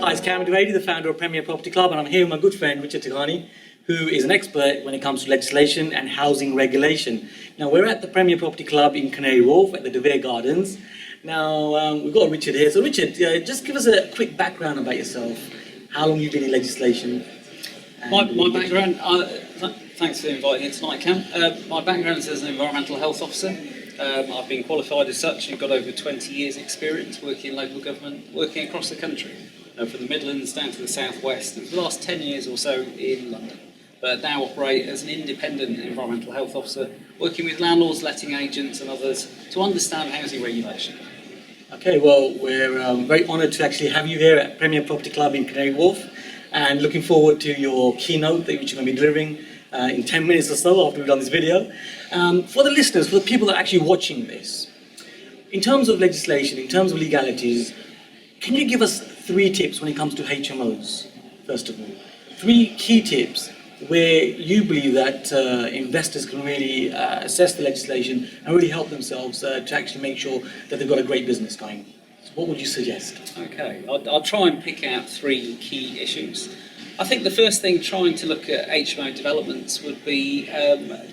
Hi, it's Cameron Dovedi, the founder of Premier Property Club, and I'm here with my good friend Richard Tacagni, who is an expert when it comes to legislation and housing regulation. Now, we're at the Premier Property Club in Canary Wharf at the Dovedi Gardens. Now, we've got Richard here. So, Richard, just give us a quick background about yourself. How long you've been in legislation? My background, thanks for inviting me tonight, Cam. My background is as an environmental health officer. I've been qualified as such and got over 20 years experience working in local government, working across the country, from the Midlands down to the southwest, and for the last 10 years or so in London. But now operate as an independent environmental health officer, working with landlords, letting agents and others to understand housing regulation. Okay, well, we're very honoured to actually have you here at Premier Property Club in Canary Wharf, and looking forward to your keynote that which you're going to be delivering in 10 minutes or so after we've done this video. For the listeners, for the people that are actually watching this, in terms of legislation, in terms of legalities, can you give us 3 tips when it comes to HMOs, first of all? 3 key tips where you believe that investors can really assess the legislation and really help themselves to actually make sure that they've got a great business going. So what would you suggest? Okay, I'll try and pick out 3 key issues. I think the first thing trying to look at HMO developments would be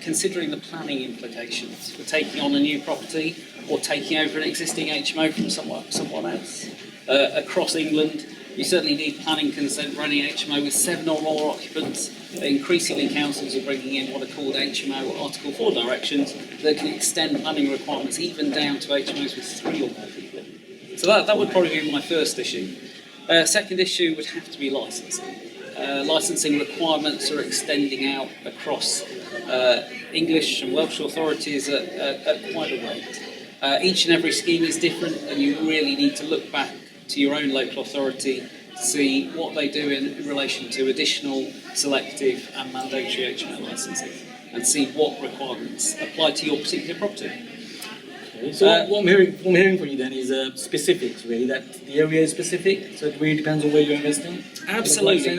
considering the planning implications for taking on a new property or taking over an existing HMO from someone else. Across England, you certainly need planning consent for any HMO with 7 or more occupants. Increasingly, councils are bringing in what are called HMO Article 4 directions that can extend planning requirements even down to HMOs with 3 or more people. So that would probably be my first issue. Second issue would have to be licensing. Licensing requirements are extending out across English and Welsh authorities at quite a rate. Each and every scheme is different, and you really need to look back to your own local authority to see what they do in relation to additional, selective and mandatory HMO licensing, and see what requirements apply to your particular property. Okay, so what I'm hearing from you then is specifics, really, that the area is specific, so it really depends on where you're investing? Absolutely,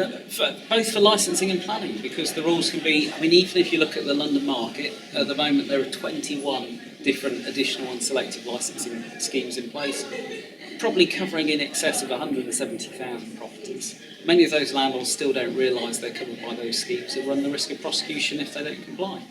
both for licensing and planning, because the rules can be, even if you look at the London market, at the moment there are 21 different additional and selective licensing schemes in place, probably covering in excess of 170,000 properties. Many of those landlords still don't realise they're covered by those schemes and run the risk of prosecution if they don't comply.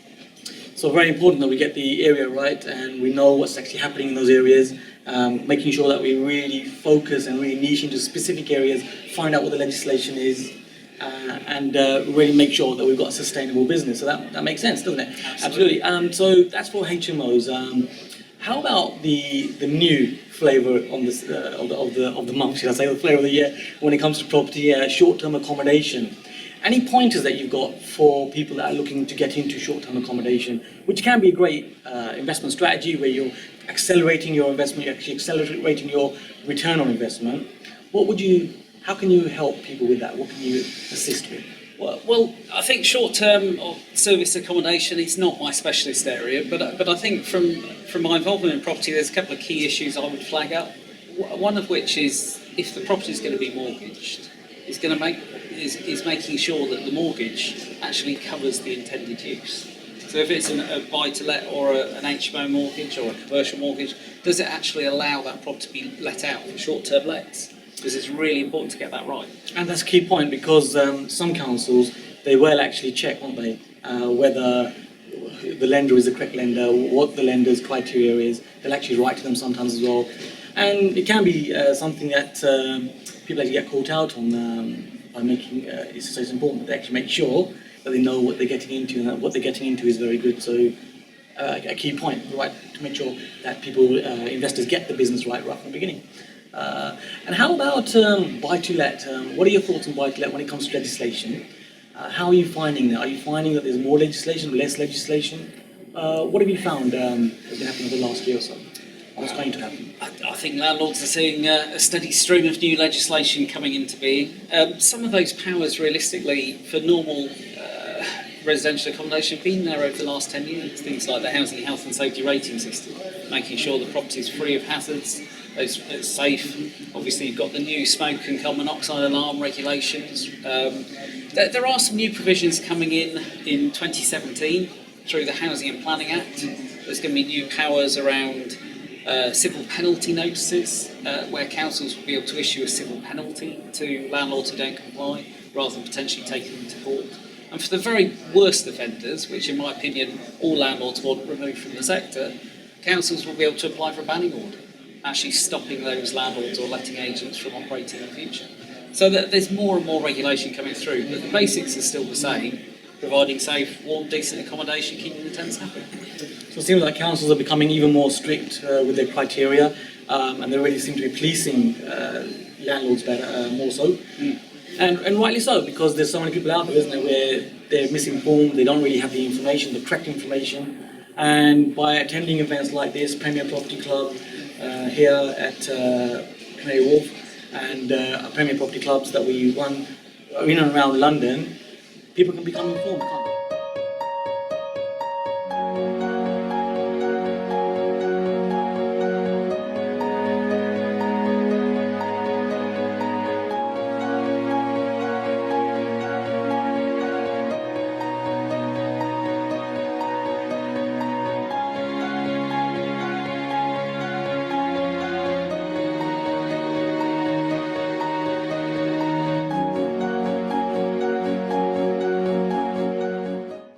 So very important that we get the area right and we know what's actually happening in those areas, making sure that we really focus and really niche into specific areas, find out what the legislation is, and really make sure that we've got a sustainable business. So that makes sense, doesn't it? Absolutely. So that's for HMOs. How about the new flavour on this of the month, should I say, the flavour of the year when it comes to property, short-term accommodation? Any pointers that you've got for people that are looking to get into short-term accommodation, which can be a great investment strategy where you're accelerating your investment, you're actually accelerating your return on investment. How can you help people with that? What can you assist with? Well, I think short-term or service accommodation is not my specialist area, but I think from my involvement in property, there's a couple of key issues I would flag up. One of which is if the property is going to be mortgaged, is making sure that the mortgage actually covers the intended use. So if it's a buy-to-let or an HMO mortgage or a commercial mortgage, does it actually allow that property to be let out for short-term lets? Because it's really important to get that right. And that's a key point, because some councils, they will actually check, won't they, whether the lender is the correct lender, what the lender's criteria is. They'll actually write to them sometimes as well. And it can be something that people actually get caught out on by making, it's important that they actually make sure that they know what they're getting into, and that what they're getting into is very good. So a key point, right, to make sure that people, investors get the business right from the beginning. And how about buy-to-let? What are your thoughts on buy-to-let when it comes to legislation? How are you finding that? Are you finding that there's more legislation, less legislation? What have you found has been happening over the last year or so? What's going to happen? I think landlords are seeing a steady stream of new legislation coming into being. Some of those powers, realistically, for normal residential accommodation have been there over the last 10 years. Things like the Housing Health and Safety Rating System, making sure the property is free of hazards, it's safe. Obviously, you've got the new smoke and carbon monoxide alarm regulations. There are some new provisions coming in 2017 through the Housing and Planning Act. There's going to be new powers around civil penalty notices, where councils will be able to issue a civil penalty to landlords who don't comply, rather than potentially taking them to court. And for the very worst offenders, which in my opinion all landlords want removed from the sector, councils will be able to apply for a banning order, actually stopping those landlords or letting agents from operating in the future. So that there's more and more regulation coming through, but the basics are still the same, providing safe, warm, decent accommodation, keeping the tenants happy. So it seems like councils are becoming even more strict with their criteria, and they really seem to be policing landlords better, more so. And rightly so, because there's so many people out there, isn't there, where they're misinformed, they don't really have the information, the correct information. And by attending events like this, Premier Property Club here at Canary Wharf, and Premier Property Clubs that we run in and around London, people can become informed.